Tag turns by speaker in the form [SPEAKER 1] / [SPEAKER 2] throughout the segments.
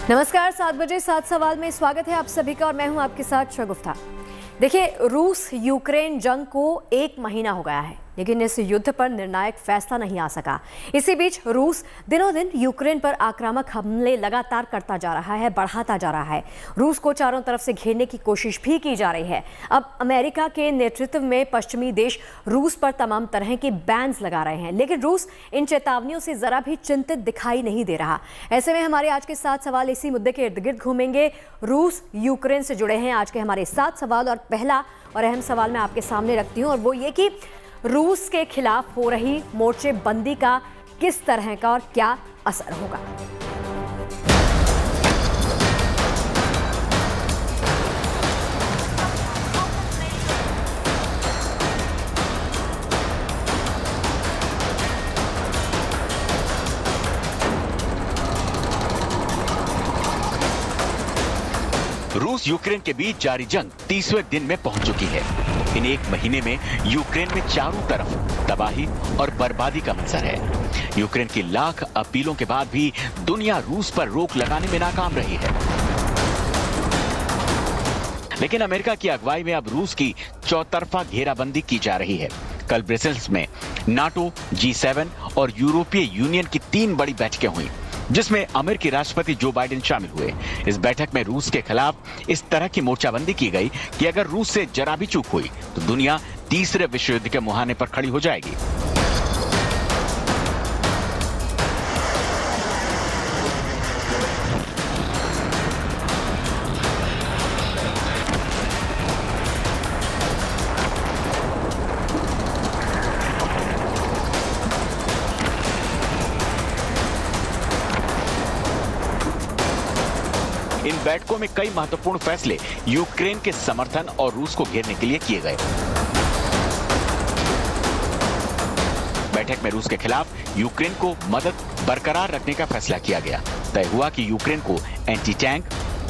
[SPEAKER 1] नमस्कार, 7 बजे 7 सवाल में स्वागत है आप सभी का और मैं हूं आपके साथ शगुफ्ता। देखिए, रूस यूक्रेन जंग को 1 महीना हो गया है, लेकिन इस युद्ध पर निर्णायक फैसला नहीं आ सका। इसी बीच रूस दिनों दिन यूक्रेन पर आक्रामक हमले लगातार करता जा रहा है, बढ़ाता जा रहा है। रूस को चारों तरफ से घेरने की कोशिश भी की जा रही है। अब अमेरिका के नेतृत्व में पश्चिमी देश रूस पर तमाम तरह के बैन्स लगा रहे हैं, लेकिन रूस इन चेतावनियों से जरा भी चिंतित दिखाई नहीं दे रहा। ऐसे में हमारे आज के 7 सवाल इसी मुद्दे के इर्द गिर्द घूमेंगे। रूस यूक्रेन से जुड़े हैं आज के हमारे 7 सवाल और पहला और अहम सवाल मैं आपके सामने रखती हूँ और वो ये कि रूस के खिलाफ हो रही मोर्चेबंदी का किस तरह का और क्या असर होगा।
[SPEAKER 2] रूस यूक्रेन के बीच जारी जंग 30वें दिन में पहुंच चुकी है। इन 1 महीने में यूक्रेन में चारों तरफ तबाही और बर्बादी का मंजर है। यूक्रेन की लाख अपीलों के बाद भी दुनिया रूस पर रोक लगाने में नाकाम रही है। लेकिन अमेरिका की अगुवाई में अब रूस की चौतरफा घेराबंदी की जा रही है। कल ब्रसेल्स में नाटो, G7 और यूरोपीय यूनियन की 3 बड़ी बैठकें हुई, जिसमें अमेरिकी राष्ट्रपति जो बाइडेन शामिल हुए। इस बैठक में रूस के खिलाफ इस तरह की मोर्चाबंदी की गई कि अगर रूस से जरा भी चूक हुई तो दुनिया तीसरे विश्व युद्ध के मुहाने पर खड़ी हो जाएगी। इन बैठकों में कई महत्वपूर्ण फैसले यूक्रेन के समर्थन और रूस को घेरने के लिए किए गए। बैठक में रूस के खिलाफ यूक्रेन को मदद बरकरार रखने का फैसला किया गया। तय हुआ कि यूक्रेन को anti tank,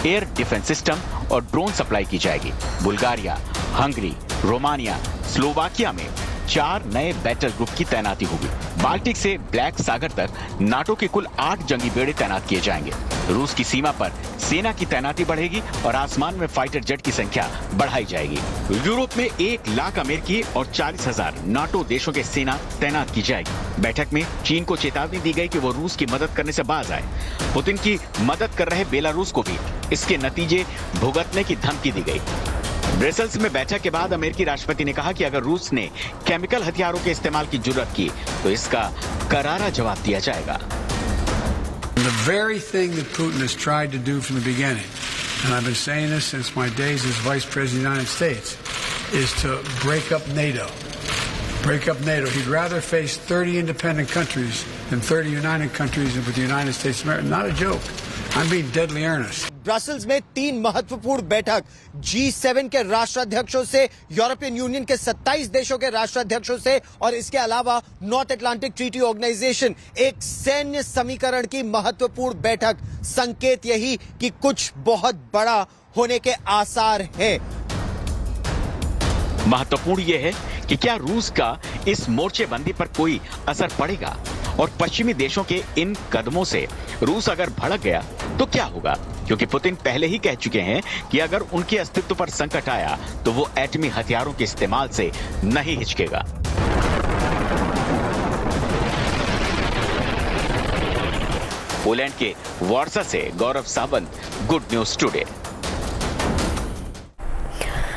[SPEAKER 2] air defence system और ड्रोन सप्लाई की जाएगी। बुल्गारिया, हंगरी, रोमानिया, स्लोवाकिया में 4 नए बैटल ग्रुप की तैनाती होगी। बाल्टिक से ब्लैक सागर तक नाटो के कुल 8 जंगी बेड़े तैनात किए जाएंगे। रूस की सीमा पर सेना की तैनाती बढ़ेगी और आसमान में फाइटर जेट की संख्या बढ़ाई जाएगी। यूरोप में 1 लाख अमेरिकी और 40,000 नाटो देशों के सेना तैनात की जाएगी। बैठक में चीन को चेतावनी दी गई कि वो रूस की मदद करने से बाज आए। पुतिन की मदद कर रहे बेलारूस को भी इसके नतीजे भुगतने की धमकी दी गई। ब्रसेल्स में बैठक के बाद अमेरिकी राष्ट्रपति ने कहा कि अगर रूस ने केमिकल हथियारों के इस्तेमाल की जुर्रत की तो इसका करारा जवाब दिया जाएगा।
[SPEAKER 3] The very thing that Putin has tried to do from the beginning, and I've been saying this since my days as Vice President of the United States, is to break up NATO. Break up NATO. He'd rather face 30 independent countries than 30 united countries with the United States of America. Not a joke. I'm being deadly earnest.
[SPEAKER 4] Brussels में 3 महत्वपूर्ण बैठक G7 के राष्ट्राध्यक्षों से, European union के 27 देशों के राष्ट्राध्यक्षों से और इसके अलावा नॉर्थ अटलांटिक ट्रीटी ऑर्गेनाइजेशन, एक सैन्य समीकरण की महत्वपूर्ण बैठक। संकेत यही कि कुछ बहुत बड़ा होने के आसार है।
[SPEAKER 2] महत्वपूर्ण यह है कि क्या रूस का इस मोर्चेबंदी पर कोई असर पड़ेगा और पश्चिमी देशों के इन कदमों से रूस अगर भड़क गया तो क्या होगा, क्योंकि पुतिन पहले ही कह चुके हैं कि अगर उनके अस्तित्व पर संकट आया तो वो एटमी हथियारों के इस्तेमाल से नहीं हिचकेगा। पोलैंड के वार्सा से गौरव सावंत, गुड न्यूज टुडे।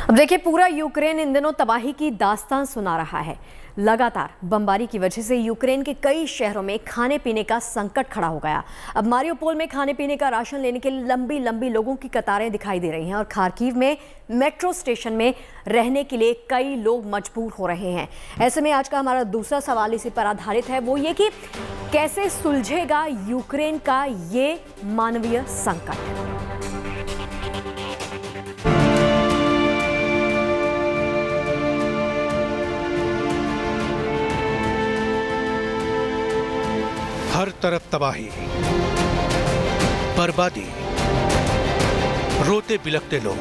[SPEAKER 1] अब देखिए, पूरा यूक्रेन इन दिनों तबाही की दास्तान सुना रहा है। लगातार बमबारी की वजह से यूक्रेन के कई शहरों में खाने पीने का संकट खड़ा हो गया। अब मारियोपोल में खाने पीने का राशन लेने के लिए लंबी लंबी लोगों की कतारें दिखाई दे रही हैं और खार्किव में मेट्रो स्टेशन में रहने के लिए कई लोग मजबूर हो रहे हैं। ऐसे में आज का हमारा दूसरा सवाल इसी पर आधारित है, वो ये कि कैसे सुलझेगा यूक्रेन का ये मानवीय संकट।
[SPEAKER 5] हर तरफ तबाही, बर्बादी, रोते बिलखते लोग,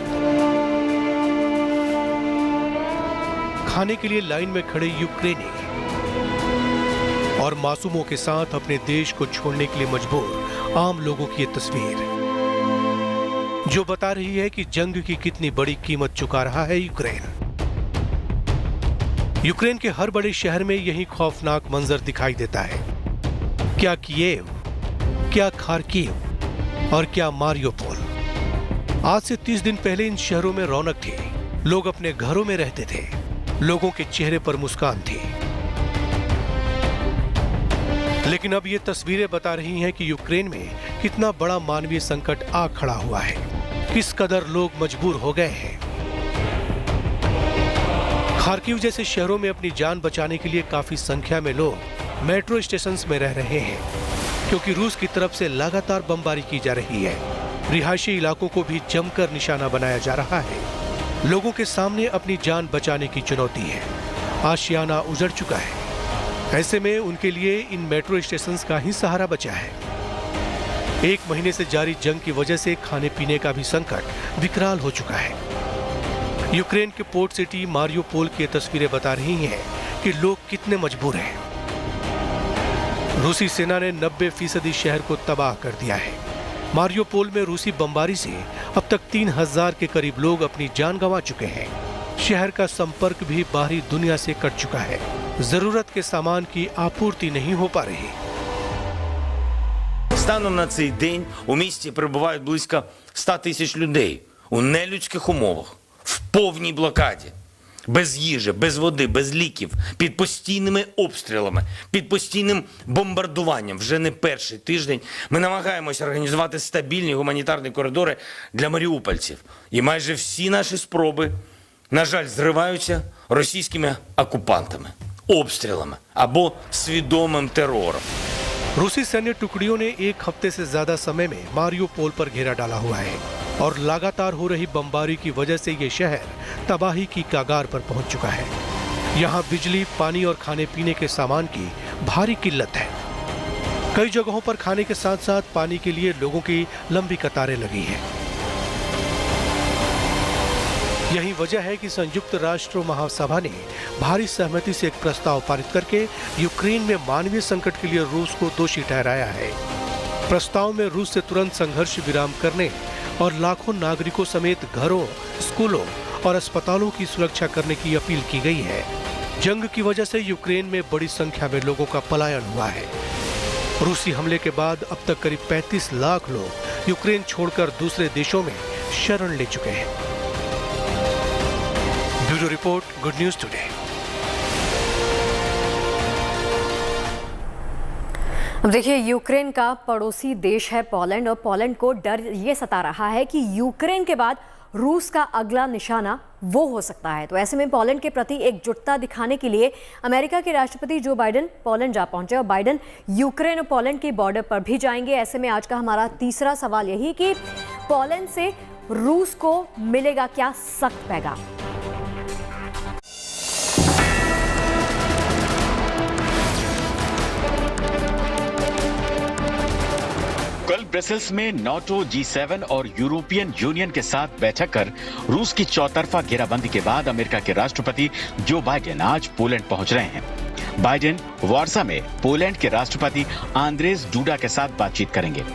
[SPEAKER 5] खाने के लिए लाइन में खड़े यूक्रेनी और मासूमों के साथ अपने देश को छोड़ने के लिए मजबूर आम लोगों की ये तस्वीर। जो बता रही है कि जंग की कितनी बड़ी कीमत चुका रहा है यूक्रेन। यूक्रेन के हर बड़े शहर में यही खौफनाक मंजर दिखाई देता है। क्या कीव, क्या खार्किव और क्या मारियोपोल। आज से 30 दिन पहले इन शहरों में रौनक थी, लोग अपने घरों में रहते थे, लोगों के चेहरे पर मुस्कान थी। लेकिन अब ये तस्वीरें बता रही हैं कि यूक्रेन में कितना बड़ा मानवीय संकट आ खड़ा हुआ है, किस कदर लोग मजबूर हो गए हैं। खार्किव जैसे शहरों में अपनी जान बचाने के लिए काफी संख्या में लोग मेट्रो स्टेशंस में रह रहे हैं, क्योंकि रूस की तरफ से लगातार बमबारी की जा रही है। रिहायशी इलाकों को भी जमकर निशाना बनाया जा रहा है। लोगों के सामने अपनी जान बचाने की चुनौती है। आशियाना उजड़ चुका है। ऐसे में उनके लिए इन मेट्रो स्टेशंस का ही सहारा बचा है। 1 महीने से जारी जंग की वजह से खाने पीने का भी संकट विकराल हो चुका है। यूक्रेन के पोर्ट सिटी मारियोपोल की तस्वीरें बता रही हैं कि लोग कितने मजबूर हैं। रूसी सेना ने 90% शहर को तबाह कर दिया है। मारियोपोल में रूसी बमबारी से अब तक 3000 के करीब लोग अपनी जान गंवा चुके हैं। शहर का संपर्क भी बाहरी दुनिया से कट चुका है। जरूरत के सामान की आपूर्ति नहीं हो पा रही।
[SPEAKER 6] Станом на цей день у місті перебувають близько 100 тисяч людей у нелюдських умовах, в повній блокаді, без їжі, без води, без ліків, під постійними обстрілами, під постійним бомбардуванням. Вже не перший тиждень ми намагаємося організувати стабільні гуманітарні коридори для маріупольців. І майже всі наші спроби, на жаль, зриваються російськими окупантами, обстрілами або свідомим терором.
[SPEAKER 5] रूसी सैन्य टुकड़ियों ने 1 हफ्ते से ज्यादा समय में मारियोपोल पर घेरा डाला हुआ है और लगातार हो रही बमबारी की वजह से ये शहर तबाही की कगार पर पहुंच चुका है। यहाँ बिजली, पानी और खाने पीने के सामान की भारी किल्लत है। कई जगहों पर खाने के साथ साथ पानी के लिए लोगों की लंबी कतारें लगी हैं। यही वजह है कि संयुक्त राष्ट्र महासभा ने भारी सहमति से एक प्रस्ताव पारित करके यूक्रेन में मानवीय संकट के लिए रूस को दोषी ठहराया है। प्रस्ताव में रूस से तुरंत संघर्ष विराम करने और लाखों नागरिकों समेत घरों, स्कूलों और अस्पतालों की सुरक्षा करने की अपील की गई है। जंग की वजह से यूक्रेन में बड़ी संख्या में लोगों का पलायन हुआ है। रूसी हमले के बाद अब तक करीब 35 लाख लोग यूक्रेन छोड़कर दूसरे देशों में शरण ले चुके हैं। Bureau report, good news today.
[SPEAKER 1] अब देखिए, यूक्रेन का पड़ोसी देश है पोलैंड, और पोलैंड को डर ये सता रहा है कि यूक्रेन के बाद रूस का अगला निशाना वो हो सकता है। तो ऐसे में पोलैंड के प्रति एकजुटता दिखाने के लिए अमेरिका के राष्ट्रपति जो बाइडेन पोलैंड जा पहुंचे, और बाइडेन यूक्रेन और पोलैंड के बॉर्डर पर भी जाएंगे। ऐसे में आज का हमारा तीसरा सवाल यही कि पोलैंड से रूस को मिलेगा क्या सख्त पैगाम।
[SPEAKER 2] कल ब्रसेल्स में नाटो, G7 और यूरोपियन यूनियन के साथ बैठक कर रूस की चौतरफा घेराबंदी के बाद अमेरिका के राष्ट्रपति जो बाइडेन आज पोलैंड पहुंच रहे हैं। बाइडेन वार्सा में पोलैंड के राष्ट्रपति आंद्रेज डूडा के साथ बातचीत करेंगे।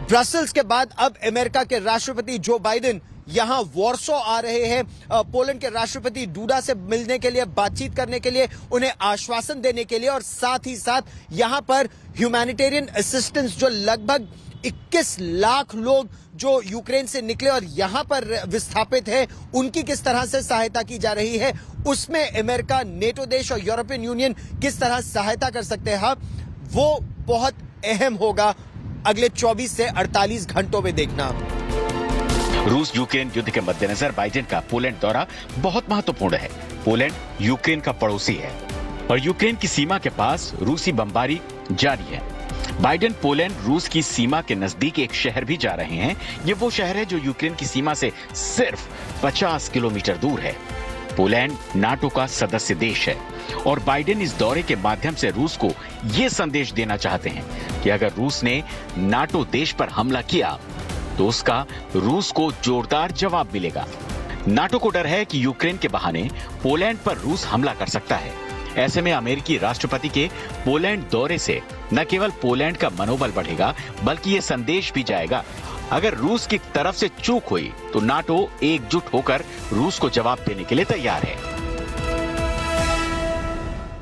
[SPEAKER 4] ब्रसेल्स के बाद अब अमेरिका के राष्ट्रपति जो बाइडेन यहां वॉर्सो आ रहे हैं, पोलैंड के राष्ट्रपति डूडा से मिलने के लिए, बातचीत करने के लिए, उन्हें आश्वासन देने के लिए, और साथ ही साथ यहां पर ह्यूमैनिटेरियन असिस्टेंस जो लगभग 21 लाख लोग जो यूक्रेन से निकले और यहां पर विस्थापित है, उनकी किस तरह से सहायता की जा रही है, उसमें अमेरिका, नेटो देश और यूरोपियन यूनियन किस तरह सहायता कर सकते हैं, वो बहुत अहम होगा अगले 24 से 48 घंटों में देखना।
[SPEAKER 2] रूस यूक्रेन युद्ध के मद्देनजर बाइडेन का पोलैंड दौरा बहुत महत्वपूर्ण है। पोलैंड यूक्रेन का पड़ोसी है और यूक्रेन की सीमा के पास रूसी बमबारी जारी है। बाइडेन पोलैंड रूस की सीमा के नजदीक एक शहर भी जा रहे हैं। ये वो शहर है जो यूक्रेन की सीमा से सिर्फ 50 किलोमीटर दूर है। पोलैंड नाटो का सदस्य देश है और बाइडेन इस दौरे के माध्यम से रूस को ये संदेश देना चाहते हैं कि अगर रूस ने नाटो देश पर हमला किया तो उसका रूस को जोरदार जवाब मिलेगा। नाटो को डर है कि यूक्रेन के बहाने पोलैंड पर रूस हमला कर सकता है। ऐसे में अमेरिकी राष्ट्रपति के पोलैंड दौरे से न केवल पोलैंड का मनोबल बढ़ेगा, बल्कि ये संदेश भी जाएगा अगर रूस की तरफ से चूक हुई तो नाटो एकजुट होकर रूस को जवाब देने के लिए तैयार है।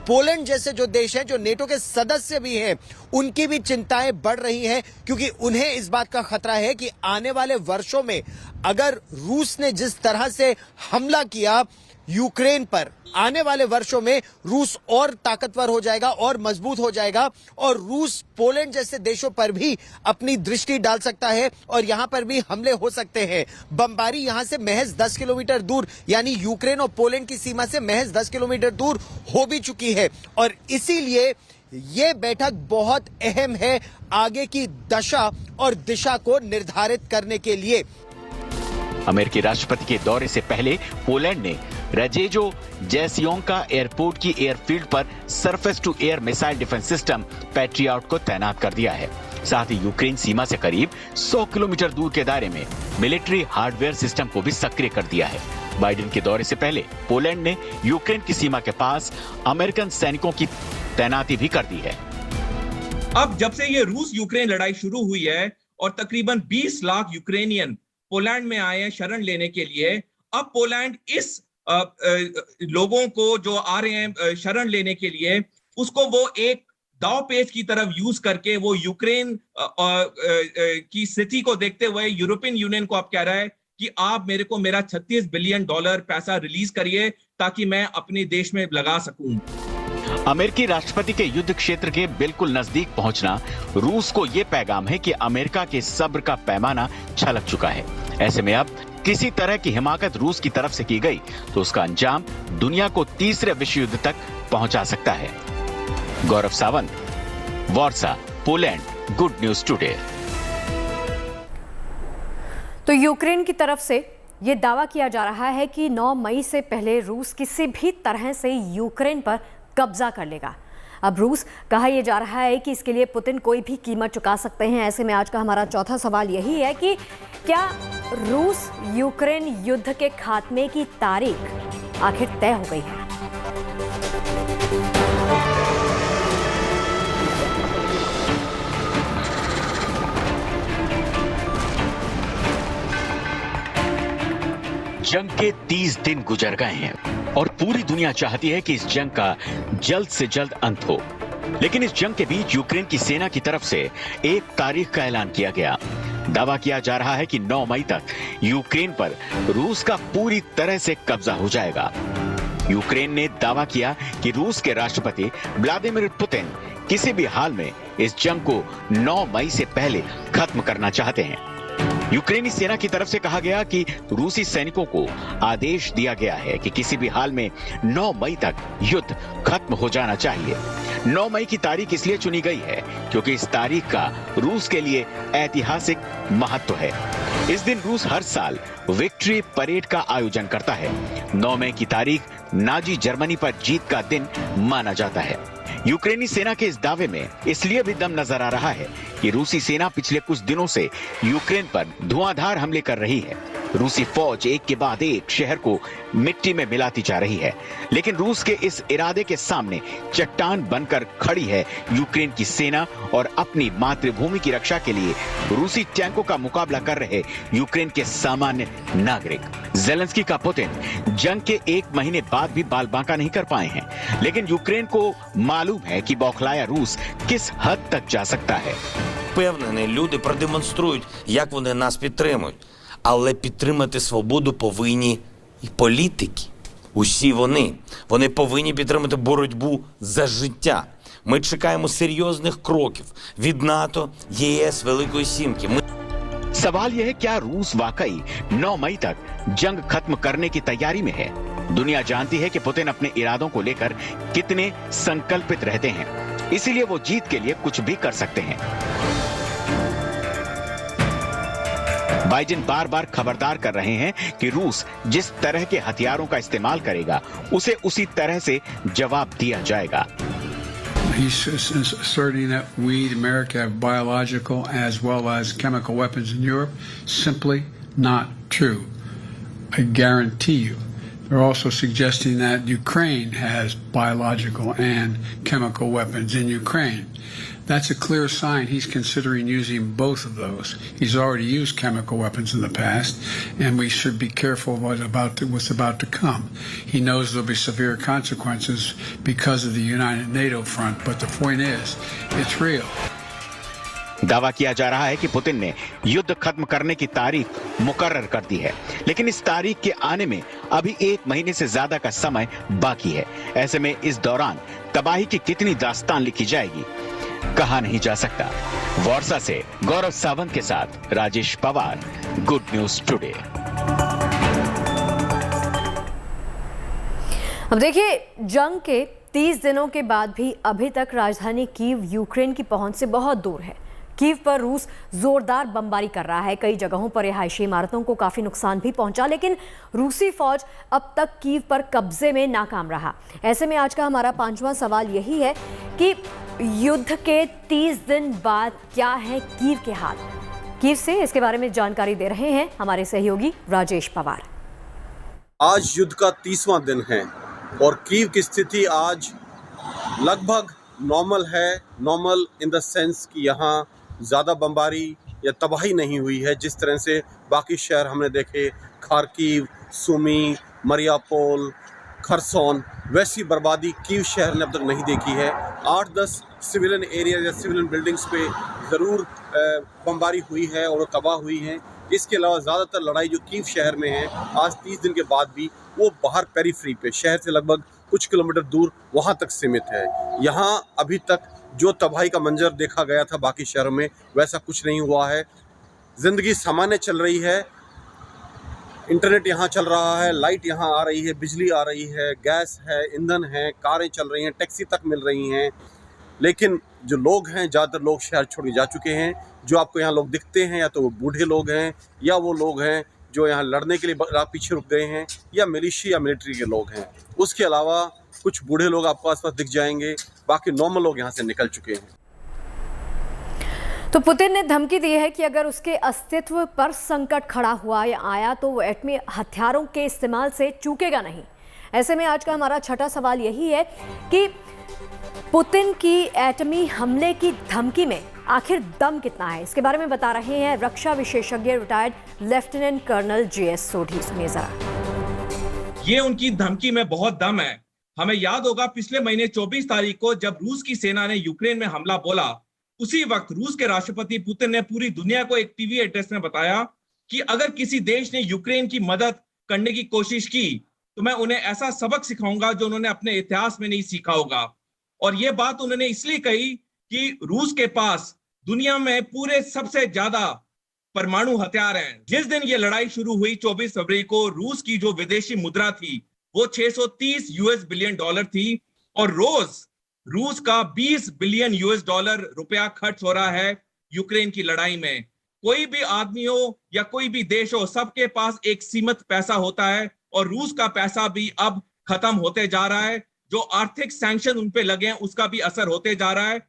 [SPEAKER 4] पोलैंड जैसे जो देश हैं, जो नेटो के सदस्य भी हैं, उनकी भी चिंताएं बढ़ रही हैं, क्योंकि उन्हें इस बात का खतरा है कि आने वाले वर्षों में अगर रूस ने जिस तरह से हमला किया यूक्रेन पर, आने वाले वर्षों में रूस और ताकतवर हो जाएगा और मजबूत हो जाएगा, और रूस पोलैंड जैसे देशों पर भी अपनी दृष्टि डाल सकता है और यहां पर भी हमले हो सकते हैं। बमबारी यहां से महज 10 किलोमीटर दूर, यानी यूक्रेन और पोलैंड की सीमा से महज 10 किलोमीटर दूर हो भी चुकी है, और इसीलिए ये बैठक बहुत अहम है आगे की दशा और दिशा को निर्धारित करने के लिए।
[SPEAKER 2] अमेरिकी राष्ट्रपति के दौरे से पहले पोलैंड ने रजेजो जैसियोंका एयरपोर्ट की एयरफील्ड पर surface to air missile defence system Patriot को तैनात कर दिया है। साथ ही यूक्रेन सीमा से करीब 100 किलोमीटर दूर के दायरे में मिलिट्री हार्डवेयर सिस्टम को भी सक्रिय कर दिया है। बाइडेन के दौरे से पहले पोलैंड ने यूक्रेन की सीमा के पास अमेरिकन सैनिकों की तैनाती भी कर दी है।
[SPEAKER 7] अब जब से ये रूस यूक्रेन लड़ाई शुरू हुई है और तकरीबन 20 लाख यूक्रेनियन पोलैंड में आए हैं शरण लेने के लिए, अब पोलैंड इस लोगों को जो आ रहे हैं शरण लेने के लिए, उसको वो एक दाव पेच की तरफ यूज करके वो यूक्रेन की स्थिति को देखते हुए यूरोपियन यूनियन को अब कह रहा है कि आप मेरे को मेरा $36 बिलियन पैसा रिलीज करिए ताकि मैं अपने देश में लगा सकूं।
[SPEAKER 2] अमेरिकी राष्ट्रपति के युद्ध क्षेत्र के बिल्कुल नजदीक पहुंचना रूस को यह पैगाम है कि अमेरिका के सब्र का पैमाना छलक चुका है। ऐसे में अब किसी तरह की हिमाकत रूस की तरफ से की गई तो उसका अंजाम दुनिया को तीसरे विश्व युद्ध तक पहुंचा सकता है। Gaurav Sawant, Warsaw, Poland, good news today.
[SPEAKER 1] तो यूक्रेन की तरफ से ये दावा किया जा रहा है कि 9 मई से पहले रूस किसी भी तरह से यूक्रेन पर कब्जा कर लेगा। अब रूस कहा यह जा रहा है कि इसके लिए पुतिन कोई भी कीमत चुका सकते हैं। ऐसे में आज का हमारा चौथा सवाल यही है कि क्या रूस यूक्रेन युद्ध के खात्मे की तारीख आखिर तय हो गई है?
[SPEAKER 2] जंग के 30 दिन गुजर गए हैं और पूरी दुनिया चाहती है कि इस जंग का जल्द से जल्द अंत हो। लेकिन इस जंग के बीच यूक्रेन की सेना की तरफ से एक तारीख का ऐलान किया गया। दावा किया जा रहा है कि 9 मई तक यूक्रेन पर रूस का पूरी तरह से कब्जा हो जाएगा। यूक्रेन ने दावा किया कि रूस के राष्ट्रपति व्लादिमीर पुतिन किसी भी हाल में इस जंग को 9 मई से पहले खत्म करना चाहते हैं। यूक्रेनी सेना की तरफ से कहा गया कि रूसी सैनिकों को आदेश दिया गया है कि किसी भी हाल में 9 मई तक युद्ध खत्म हो जाना चाहिए। 9 मई की तारीख इसलिए चुनी गई है क्योंकि इस तारीख का रूस के लिए ऐतिहासिक महत्व है। इस दिन रूस हर साल विक्ट्री परेड का आयोजन करता है। 9 मई की तारीख नाजी जर्मनी पर जीत का दिन माना जाता है। यूक्रेनी सेना के इस दावे में इसलिए भी दम नजर आ रहा है कि रूसी सेना पिछले कुछ दिनों से यूक्रेन पर धुआंधार हमले कर रही है। रूसी फौज एक के बाद एक शहर को मिट्टी में मिलाती जा रही है, लेकिन रूस के इस इरादे के सामने चट्टान बनकर खड़ी है यूक्रेन की सेना और अपनी मातृभूमि की रक्षा के लिए रूसी टैंकों का मुकाबला कर रहे यूक्रेन के सामान्य नागरिक। जेलेंस्की का पुतिन जंग के 1 महीने बाद भी बाल बांका नहीं कर पाए हैं, लेकिन यूक्रेन को मालूम है कि बौखलाया रूस किस हद तक जा सकता है।
[SPEAKER 6] Впевнений, люди продемонструють, як вони нас підтримують. Але підтримати свободу повинні і політики. Усі вони. Вони повинні підтримати боротьбу за життя. Ми чекаємо серйозних кроків від НАТО, ЄС, Великої Сімки.
[SPEAKER 2] सवाल यह है, क्या रूस वाकई 9 मई तक जंग खत्म करने की तैयारी में है? दुनिया जानती है कि पुतिन अपने इरादों को लेकर कितने संकल्पित रहते हैं, इसीलिए वो जीत के लिए कुछ भी कर सकते हैं। बाइडेन बार बार खबरदार कर रहे हैं कि रूस जिस तरह के हथियारों का इस्तेमाल करेगा उसे उसी तरह से जवाब दिया जाएगा।
[SPEAKER 3] He's asserting that we, America, have biological as well as chemical weapons in Europe. Simply not true. I guarantee you They're also suggesting that Ukraine has biological and chemical weapons in Ukraine. That's a clear sign he's considering using both of those. He's already used chemical weapons in the past, and we should be careful what's about to come. He knows there'll be severe consequences because of the united NATO front, but the point is, it's real.
[SPEAKER 2] दावा किया जा रहा है कि Putin ने युद्ध खत्म करने की तारीख मुकर्रर कर दी है, लेकिन इस तारीख के आने में अभी 1 महीने से ज्यादा का समय बाकी है। ऐसे में इस दौरान तबाही की कितनी दास्तान लिखी जाएगी, कहा नहीं जा सकता। वार्सा से गौरव सावंत के साथ Rajesh Pawar, good news today.
[SPEAKER 1] अब देखिए, जंग के 30 दिनों के बाद भी अभी तक राजधानी कीव यूक्रेन की पहुंच से बहुत दूर है। कीव पर रूस जोरदार बमबारी कर रहा है। कई जगहों पर रिहायशी इमारतों को काफी नुकसान भी पहुंचा, लेकिन रूसी फौज अब तक कीव पर कब्जे में नाकाम रहा। ऐसे में आज का हमारा 5वां सवाल यही है कि युद्ध के 30 दिन बाद क्या है कीव के हाल। कीव से इसके बारे में जानकारी दे रहे हैं हमारे सहयोगी राजेश पवार।
[SPEAKER 8] आज युद्ध का 30वां दिन है और कीव की स्थिति आज लगभग नॉर्मल है। नॉर्मल इन द सेंस कि यहाँ ज़्यादा बमबारी या तबाही नहीं हुई है। जिस तरह से बाकी शहर हमने देखे, खार्किव, सुमी, मरियापोल, खरसोन, वैसी बर्बादी कीव शहर ने अब तक नहीं देखी है। 8-10 सिविलियन एरिया या सिविलियन बिल्डिंग्स पे ज़रूर बमबारी हुई है और वो तबाह हुई हैं। इसके अलावा ज़्यादातर लड़ाई जो कीव शहर में है आज 30 दिन के बाद भी वो बाहर पेरीफ्री पे, शहर से लगभग कुछ किलोमीटर दूर, वहाँ तक सीमित है। यहाँ अभी तक जो तबाही का मंजर देखा गया था बाकी शहरों में वैसा कुछ नहीं हुआ है। ज़िंदगी सामान्य चल रही है। इंटरनेट यहाँ चल रहा है, लाइट यहाँ आ रही है, बिजली आ रही है, गैस है, ईंधन है, कारें चल रही हैं, टैक्सी तक मिल रही हैं। लेकिन जो लोग हैं, ज़्यादातर लोग शहर छोड़ के जा चुके हैं। जो आपको यहाँ लोग दिखते हैं या तो वो बूढ़े लोग हैं या वो लोग हैं जो यहाँ लड़ने के लिए पीछे रुक गए हैं या मिलिशिया या मिलिट्री के लोग हैं। उसके अलावा कुछ बूढ़े लोग आपको आसपास दिख जाएंगे, बाकी नॉर्मल लोग यहाँ से निकल चुके हैं।
[SPEAKER 1] तो पुतिन ने धमकी दी है कि अगर उसके अस्तित्व पर संकट खड़ा हुआ या आया तो वो एटमी हथियारों के इस्तेमाल से चूकेगा नहीं। ऐसे में आज का हमारा छठा सवाल यही है कि पुतिन की एटमी हमले की धमकी में आखिर दम कितना है। इसके बारे में बता रहे हैं रक्षा विशेषज्ञ retired lieutenant colonel JS Sodhi. सुनिए जरा।
[SPEAKER 7] ये उनकी धमकी में बहुत दम है। हमें याद होगा पिछले महीने 24 तारीख को जब रूस की सेना ने यूक्रेन में हमला बोला, उसी वक्त रूस के राष्ट्रपति पुतिन ने पूरी दुनिया को एक टीवी एड्रेस में बताया कि अगर किसी देश ने यूक्रेन की मदद करने की कोशिश की तो मैं उन्हें ऐसा सबक सिखाऊंगा जो उन्होंने अपने इतिहास में नहीं सीखा होगा। और ये बात उन्होंने इसलिए कही कि रूस के पास दुनिया में पूरे सबसे ज्यादा परमाणु हथियार हैं। जिस दिन ये लड़ाई शुरू हुई 24 फरवरी को, रूस की जो विदेशी मुद्रा थी वो $630 बिलियन थी और रोज रूस का $20 बिलियन रुपया खर्च हो रहा है यूक्रेन की लड़ाई में। कोई भी आदमी हो या कोई भी देश हो, सबके पास एक सीमित पैसा होता है और रूस का पैसा भी अब खत्म होते जा रहा है। जो आर्थिक सैंक्शन उन पे लगे हैं उसका भी असर होते जा रहा है।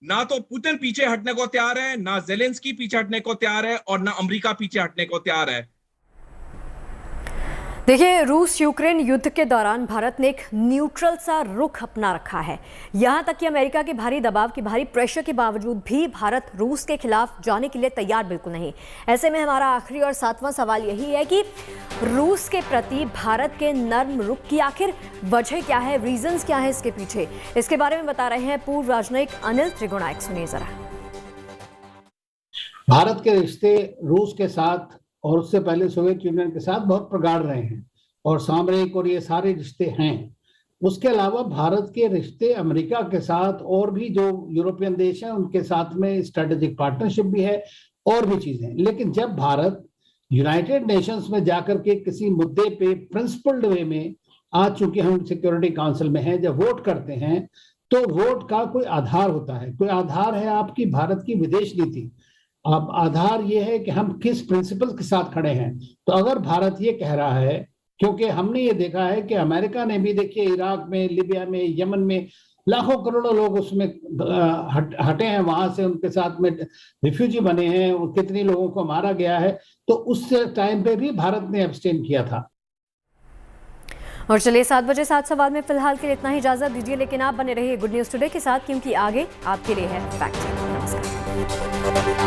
[SPEAKER 7] ना तो पुतिन पीछे हटने को तैयार है, ना ज़ेलेंस्की पीछे हटने को तैयार है और ना अमेरिका पीछे हटने को तैयार है।
[SPEAKER 1] देखिए, रूस यूक्रेन युद्ध के दौरान भारत ने एक न्यूट्रल सा रुख अपना रखा है। यहां तक कि अमेरिका के भारी दबाव के भारी प्रेशर के बावजूद भी भारत रूस के खिलाफ जाने के लिए तैयार बिल्कुल नहीं। ऐसे में हमारा आखिरी और 7वां सवाल यही है कि रूस के प्रति भारत के नर्म रुख की आखिर वजह क्या है, रीजंस क्या है इसके पीछे। इसके बारे में बता रहे हैं पूर्व राजनयिक अनिल त्रिगुणायक। सुनिए जरा।
[SPEAKER 9] भारत के रिश्ते रूस के साथ और उससे पहले सोवियत यूनियन के साथ बहुत प्रगाढ़ रहे हैं और सामरिक और ये सारे रिश्ते हैं। उसके अलावा भारत के रिश्ते अमेरिका के साथ और भी जो यूरोपियन देश हैं उनके साथ में स्ट्रेटेजिक पार्टनरशिप भी है और भी चीजें। लेकिन जब भारत यूनाइटेड नेशंस में जाकर के किसी मुद्दे पे प्रिंसिपल्ड वे में, आज चूंकि हम सिक्योरिटी काउंसिल में हैं, जब वोट करते हैं तो वोट का कोई आधार होता है। कोई आधार है आपकी भारत की विदेश नीति। अब आधार ये है कि हम किस प्रिंसिपल के साथ खड़े हैं। तो अगर भारत ये कह रहा है, क्योंकि हमने ये देखा है कि अमेरिका ने भी, देखिए, इराक में, लिबिया में, यमन में लाखों करोड़ों लोग उसमें हटे हैं, वहां से उनके साथ में रिफ्यूजी बने हैं, कितने लोगों को मारा गया है। तो उस टाइम पे भी भारत ने एब्सटेन किया था।
[SPEAKER 1] और चलिए 7 बजे 7 सवाल में फिलहाल के लिए इतना ही इजाजत दीजिए, लेकिन आप बने रहिए गुड न्यूज टुडे के साथ, क्योंकि आगे आपके लिए है फैक्ट चेक। नमस्कार।